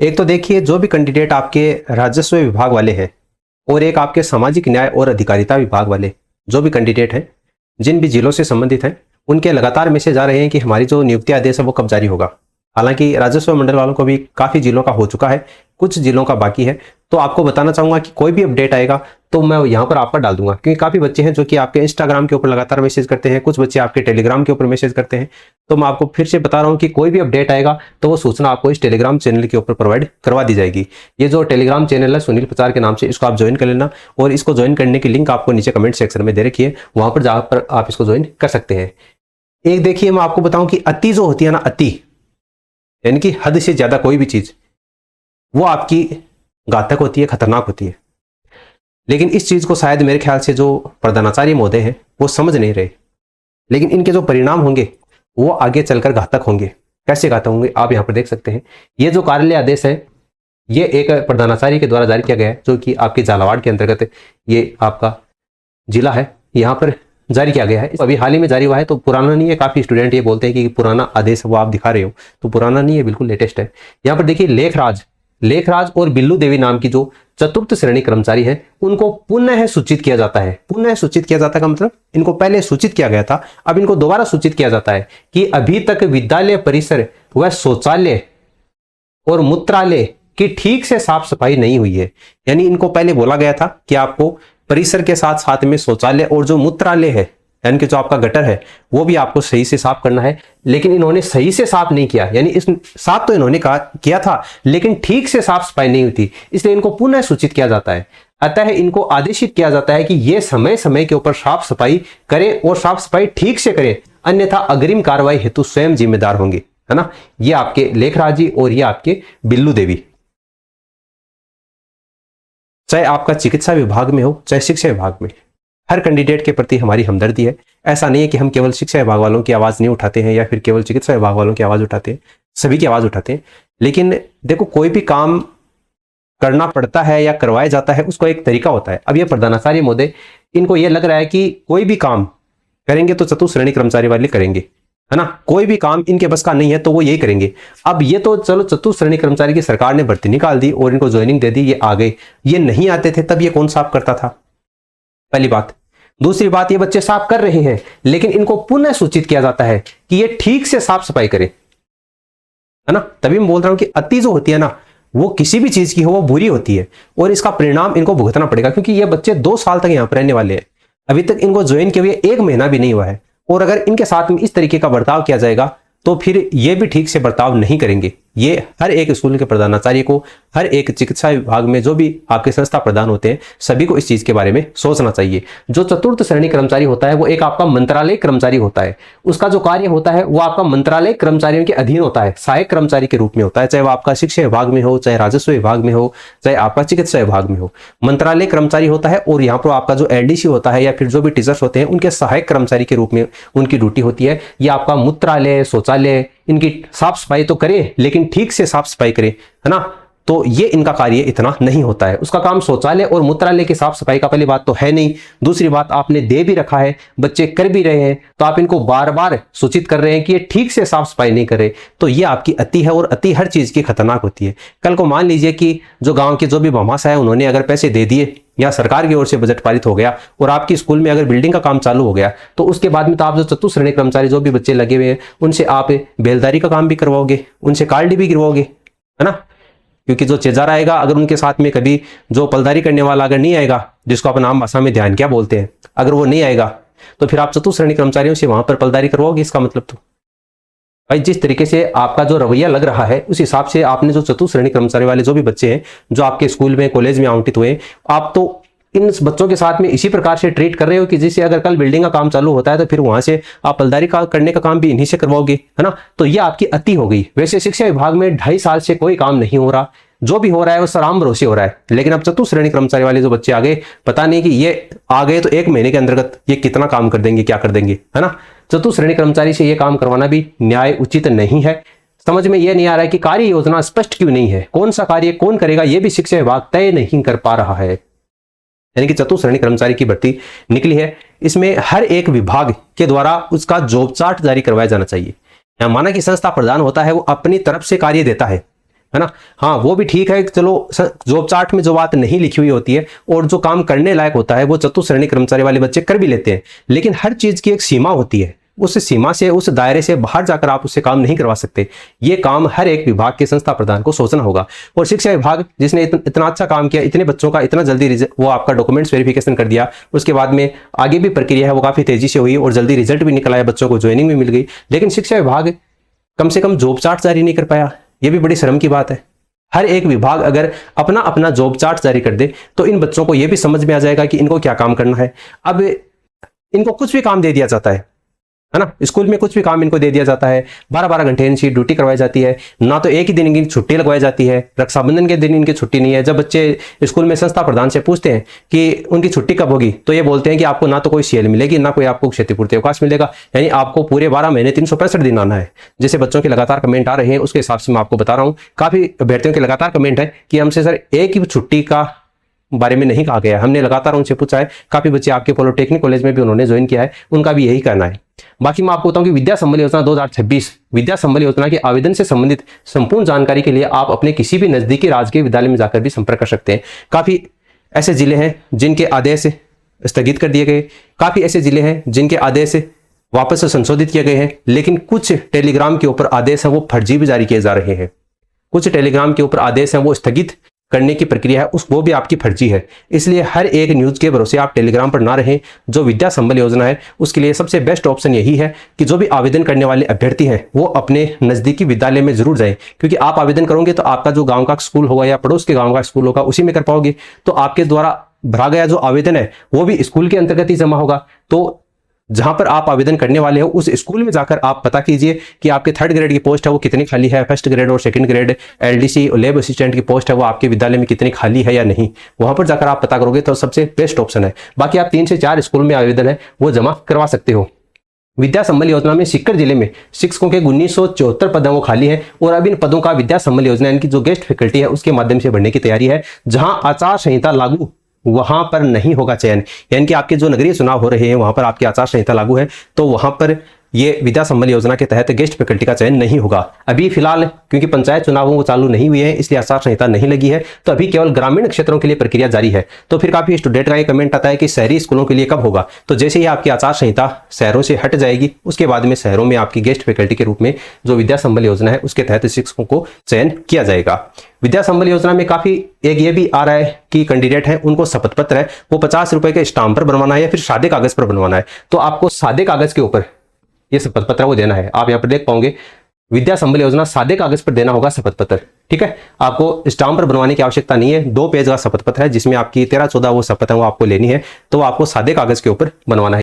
एक तो देखिए, जो भी कैंडिडेट आपके राजस्व विभाग वाले हैं और एक आपके सामाजिक न्याय और अधिकारिता विभाग वाले जो भी कैंडिडेट हैं, जिन भी जिलों से संबंधित हैं, उनके लगातार मैसेज आ रहे हैं कि हमारी जो नियुक्ति आदेश है वो कब जारी होगा। हालांकि राजस्व मंडल वालों को भी काफ़ी जिलों का हो चुका है, कुछ जिलों का बाकी है। तो आपको बताना चाहूँगा कि कोई भी अपडेट आएगा तो मैं यहाँ पर आपका डाल दूंगा, क्योंकि काफ़ी बच्चे हैं जो कि आपके इंस्टाग्राम के ऊपर लगातार मैसेज करते हैं, कुछ बच्चे आपके टेलीग्राम के ऊपर मैसेज करते हैं। तो मैं आपको फिर से बता रहा हूँ कि कोई भी अपडेट आएगा तो वो सूचना आपको इस टेलीग्राम चैनल के ऊपर प्रोवाइड करवा दी जाएगी। ये जो टेलीग्राम चैनल है सुनील प्रचार के नाम से, इसको आप ज्वाइन कर लेना, और इसको ज्वाइन करने की लिंक आपको नीचे कमेंट सेक्शन में दे रखी है, वहां पर जाकर आप इसको ज्वाइन कर सकते हैं। एक देखिए, मैं आपको बताऊं कि अति जो होती है ना, अति यानी कि हद से ज्यादा कोई भी चीज, वो आपकी घातक होती है, खतरनाक होती है। लेकिन इस चीज को शायद मेरे ख्याल से जो प्रधानाचार्य महोदय हैं वो समझ नहीं रहे, लेकिन इनके जो परिणाम होंगे वो आगे चलकर घातक होंगे। कैसे घातक होंगे आप यहाँ पर देख सकते हैं। ये जो कार्यालय आदेश है ये एक प्रधानाचार्य के द्वारा जारी किया गया है, जो कि आपके झालावाड़ के अंतर्गत ये आपका जिला है, यहाँ पर जारी किया गया है। अभी हाल ही में जारी हुआ है, तो पुराना नहीं है। काफी स्टूडेंट ये बोलते हैं कि पुराना आदेश वो आप दिखा रहे हो, तो पुराना नहीं है, बिल्कुल लेटेस्ट है। यहाँ पर देखिए, लेखराज और बिल्लू देवी नाम की जो चतुर्थ श्रेणी कर्मचारी है उनको पुनः सूचित किया जाता है। पुनः सूचित किया जाता है का मतलब, इनको पहले सूचित किया गया था, अब इनको दोबारा सूचित किया जाता है कि अभी तक विद्यालय परिसर व शौचालय और मूत्रालय की ठीक से साफ सफाई नहीं हुई है। यानी इनको पहले बोला गया था कि आपको परिसर के साथ साथ में शौचालय और जो मूत्रालय है, यानी कि जो आपका गटर है, वो भी आपको सही से साफ करना है। लेकिन इन्होंने सही से साफ नहीं किया, यानी इस साफ तो इन्होंने किया था लेकिन ठीक से साफ सफाई नहीं हुई थी, इसलिए इनको पुनः सूचित किया जाता है। अतः इनको आदेशित किया जाता है कि ये समय समय के ऊपर साफ सफाई करें और साफ सफाई ठीक से करें, अन्यथा अग्रिम कार्रवाई हेतु स्वयं जिम्मेदार होंगे, है ना। ये आपके लेखराज जी और ये आपके बिल्लू देवी। चाहे आपका चिकित्सा विभाग में हो चाहे शिक्षा विभाग में, हर कैंडिडेट के प्रति हमारी हमदर्दी है। ऐसा नहीं है कि हम केवल शिक्षा विभाग वालों की आवाज नहीं उठाते हैं या फिर केवल चिकित्सा विभाग वालों की आवाज उठाते हैं, सभी की आवाज उठाते हैं। लेकिन देखो, कोई भी काम करना पड़ता है या करवाया जाता है उसको एक तरीका होता है। अब ये प्रधानाचार्य महोदय, इनको ये लग रहा है कि कोई भी काम करेंगे तो चतुर्थ श्रेणी कर्मचारी वाले करेंगे, है ना। कोई भी काम इनके बस का नहीं है तो वो यही करेंगे। अब ये तो चलो चतुर्थ श्रेणी कर्मचारी की सरकार ने भर्ती निकाल दी और इनको ज्वाइनिंग दे दी, ये आ गए। ये नहीं आते थे तब ये कौन साफ करता था, पहली बात। दूसरी बात, ये बच्चे साफ कर रहे हैं लेकिन इनको पुनः सूचित किया जाता है कि ये ठीक से साफ सफाई करें, है ना। तभी मैं बोल रहा हूं कि अति जो होती है ना, वो किसी भी चीज की हो वो बुरी होती है और इसका परिणाम इनको भुगतना पड़ेगा। क्योंकि ये बच्चे 2 साल तक यहां पर रहने वाले हैं, अभी तक इनको ज्वाइन किए हुए 1 महीना भी नहीं हुआ है, और अगर इनके साथ में इस तरीके का बर्ताव किया जाएगा तो फिर ये भी ठीक से बर्ताव नहीं करेंगे। ये हर एक स्कूल के प्रधानाचार्य को, हर एक चिकित्सा विभाग में जो भी आपके संस्था प्रधान होते हैं, सभी को इस चीज के बारे में सोचना चाहिए। जो चतुर्थ श्रेणी कर्मचारी होता है वो एक आपका मंत्रालय कर्मचारी होता है। उसका जो कार्य होता है वो आपका मंत्रालय कर्मचारियों के अधीन होता है, सहायक कर्मचारी के रूप में होता है। चाहे वो आपका शिक्षा विभाग में हो, चाहे राजस्व विभाग में हो, चाहे आपका चिकित्सा विभाग में हो, मंत्रालय कर्मचारी होता है। और यहाँ पर आपका जो एलडीसी होता है या फिर जो भी टीचर्स होते हैं उनके सहायक कर्मचारी के रूप में उनकी ड्यूटी होती है। ये आपका मूत्रालय, शौचालय, इनकी साफ सफाई तो करें लेकिन ठीक से साफ सफाई करें, है ना। तो ये इनका कार्य इतना नहीं होता है। उसका काम शौचालय और मूत्रालय की साफ सफाई का पहली बात तो है नहीं। दूसरी बात, आपने दे भी रखा है, बच्चे कर भी रहे हैं, तो आप इनको बार बार सूचित कर रहे हैं कि ये ठीक से साफ सफाई नहीं कर रहे, तो ये आपकी अति है। और अति हर चीज की खतरनाक होती है। कल को मान लीजिए कि जो गांव के जो भी भामाशाह है उन्होंने अगर पैसे दे दिए या सरकार की ओर से बजट पारित हो गया और आपकी स्कूल में अगर बिल्डिंग का काम चालू हो गया, तो उसके बाद में तो आप जो चतुर्थ श्रेणी कर्मचारी जो भी बच्चे लगे हुए हैं उनसे आप बेलदारी का काम भी करवाओगे, उनसे कार्ड भी गिरवाओगे, है ना। क्योंकि जो चेजार आएगा, अगर उनके साथ में कभी जो पलदारी करने वाला अगर नहीं आएगा, जिसको अपन आम भाषा में ध्यान क्या बोलते हैं, अगर वो नहीं आएगा तो फिर आप चतुर्थ श्रेणी कर्मचारियों से वहां पर पलदारी करवाओगे। इसका मतलब तो भाई जिस तरीके से आपका जो रवैया लग रहा है उस हिसाब से आपने जो चतुर्थ श्रेणी कर्मचारी वाले जो भी बच्चे हैं जो आपके स्कूल में कॉलेज में आवंटित हुए, आप तो इन बच्चों के साथ में इसी प्रकार से ट्रीट कर रहे हो कि जिससे अगर कल बिल्डिंग का काम चालू होता है तो फिर वहां से आप पलदारी करने का काम भी इन्हीं से करवाओगे, है ना। तो ये आपकी अति हो गई। वैसे शिक्षा विभाग में 2.5 साल से कोई काम नहीं हो रहा, जो भी हो रहा है वो सराम भरोसे हो रहा है। लेकिन अब चतुर्थ श्रेणी कर्मचारी वाले जो बच्चे आ गए, पता नहीं कि ये आ गए तो 1 महीने के अंतर्गत ये कितना काम कर देंगे, क्या कर देंगे, है ना। चतुर्थ श्रेणी कर्मचारी से ये काम करवाना भी न्याय उचित नहीं है। समझ में ये नहीं आ रहा है कि कार्य योजना स्पष्ट क्यों नहीं है, कौन सा कार्य कौन करेगा ये भी शिक्षा विभाग तय नहीं कर पा रहा है। यानी कि चतुर्थ श्रेणी कर्मचारी की भर्ती निकली है, इसमें हर एक विभाग के द्वारा उसका जॉब चार्ट जारी करवाया जाना चाहिए। माना कि संस्था प्रधान होता है, वो अपनी तरफ से कार्य देता है, है ना। हाँ वो भी ठीक है, चलो जॉब चार्ट में जो बात नहीं लिखी हुई होती है और जो काम करने लायक होता है वो चतुश्रेणी कर्मचारी वाले बच्चे कर भी लेते हैं, लेकिन हर चीज की एक सीमा होती है, उस सीमा से, उस दायरे से बाहर जाकर आप उससे काम नहीं करवा सकते। ये काम हर एक विभाग के संस्था प्रधान को सोचना होगा। और शिक्षा विभाग जिसने इतना अच्छा काम किया, इतने बच्चों का इतना जल्दी वो आपका डॉक्यूमेंट्स वेरिफिकेशन कर दिया, उसके बाद में आगे भी प्रक्रिया है वो काफी तेजी से हुई और जल्दी रिजल्ट भी निकल आया, बच्चों को ज्वाइनिंग भी मिल गई, लेकिन शिक्षा विभाग कम से कम जॉब चार्ट जारी नहीं कर पाया। ये भी बड़ी शर्म की बात है। हर एक विभाग अगर अपना अपना जॉब चार्ट जारी कर दे तो इन बच्चों को यह भी समझ में आ जाएगा कि इनको क्या काम करना है। अब इनको कुछ भी काम दे दिया जाता है ना, स्कूल में कुछ भी काम इनको दे दिया जाता है, 12-12 घंटे इनकी ड्यूटी करवाई जाती है, ना तो एक ही दिन इनकी छुट्टी लगवाई जाती है, रक्षाबंधन के दिन इनकी छुट्टी नहीं है। जब बच्चे स्कूल में संस्था प्रधान से पूछते हैं कि उनकी छुट्टी कब होगी, तो ये बोलते हैं कि आपको ना तो कोई सीएल मिलेगी, ना कोई आपको क्षतिपूर्ति अवकाश मिलेगा, यानी आपको पूरे 12 महीने 365 दिन आना है। जैसे बच्चों के लगातार कमेंट आ रहे हैं उसके हिसाब से मैं आपको बता रहा हूँ, काफी अभ्यर्थियों के लगातार कमेंट है कि हमसे सर एक ही छुट्टी का बारे में नहीं कहा गया। हमने लगातार उनसे पूछा है, काफी बच्चे आपके पॉलिटेक्निक कॉलेज में भी उन्होंने ज्वाइन किया है, उनका भी यही कहना है। बाकी मैं आपको बताऊं कि विद्या संबल योजना 2026 विद्या संबल योजना के आवेदन से संबंधित संपूर्ण जानकारी के लिए आप अपने किसी भी नजदीकी राजकीय विद्यालय में जाकर भी संपर्क कर सकते हैं। काफी ऐसे जिले हैं जिनके आदेश स्थगित कर दिए गए, काफी ऐसे जिले हैं जिनके आदेश वापस से संशोधित किए गए हैं, लेकिन कुछ टेलीग्राम के ऊपर आदेश हैं वो फर्जी भी जारी किए जा रहे हैं। कुछ टेलीग्राम के ऊपर आदेश हैं वो स्थगित करने की प्रक्रिया है वो भी आपकी फर्जी है। इसलिए हर एक न्यूज के भरोसे आप टेलीग्राम पर ना रहें। जो विद्या संबल योजना है उसके लिए सबसे बेस्ट ऑप्शन यही है कि जो भी आवेदन करने वाले अभ्यर्थी हैं वो अपने नजदीकी विद्यालय में जरूर जाएं, क्योंकि आप आवेदन करोगे तो आपका जो गांव का स्कूल होगा या पड़ोस के गांव का स्कूल होगा उसी में कर पाओगे, तो आपके द्वारा भरा गया जो आवेदन है वो भी स्कूल के अंतर्गत ही जमा होगा। तो जहां पर आप आवेदन करने वाले हो उस स्कूल में जाकर आप पता कीजिए कि आपके 3rd ग्रेड की पोस्ट है वो कितनी खाली है, 1st ग्रेड और 2nd ग्रेड एलडीसी और लैब असिस्टेंट की पोस्ट है वो आपके विद्यालय में कितनी खाली है या नहीं, वहां पर जाकर आप पता करोगे तो सबसे बेस्ट ऑप्शन है। बाकी आप 3 से 4 स्कूल में आवेदन है वो जमा करवा सकते हो। विद्या संबल योजना में सीकर जिले में शिक्षकों के 1974 पद वो खाली है और अब इन पदों का विद्या संबल योजना इनकी जो गेस्ट फैकल्टी है उसके माध्यम से भरने की तैयारी है। जहां आचार संहिता लागू वहां पर नहीं होगा चयन, यानी कि आपके जो नगरीय चुनाव हो रहे हैं वहां पर आपकी आचार संहिता लागू है, तो वहां पर ये विद्या संबल योजना के तहत गेस्ट फैकल्टी का चयन नहीं होगा। अभी फिलहाल क्योंकि पंचायत चुनावों वो चालू नहीं हुए हैं इसलिए आचार संहिता नहीं लगी है, तो अभी केवल ग्रामीण क्षेत्रों के लिए प्रक्रिया जारी है। तो फिर काफी स्टूडेंट का ये कमेंट आता है कि शहरी स्कूलों के लिए कब होगा, तो जैसे ही आपकी आचार संहिता शहरों से हट जाएगी उसके बाद में शहरों में आपकी गेस्ट फैकल्टी के रूप में जो विद्या संबल योजना है उसके तहत शिक्षकों को चयन किया जाएगा। विद्या संबल योजना में काफी एक ये भी आ रहा है कि कैंडिडेट है उनको शपथ पत्र है वो 50 रुपए के स्टाम्प पर बनवाना है या फिर सादे कागज पर बनवाना है, तो आपको सादे कागज के ऊपर ये शपथ पत्र वो देना है। आप यहाँ पर देख पाओगे विद्या संबल योजना सादे कागज पर देना होगा शपथ पत्र, ठीक है। आपको स्टाम्प पर बनवाने की आवश्यकता नहीं है, 2 पेज का शपथ पत्र है जिसमें आपकी 13-14 वो शपथ है वो आपको लेनी है, तो आपको सादे कागज के ऊपर बनवाना है।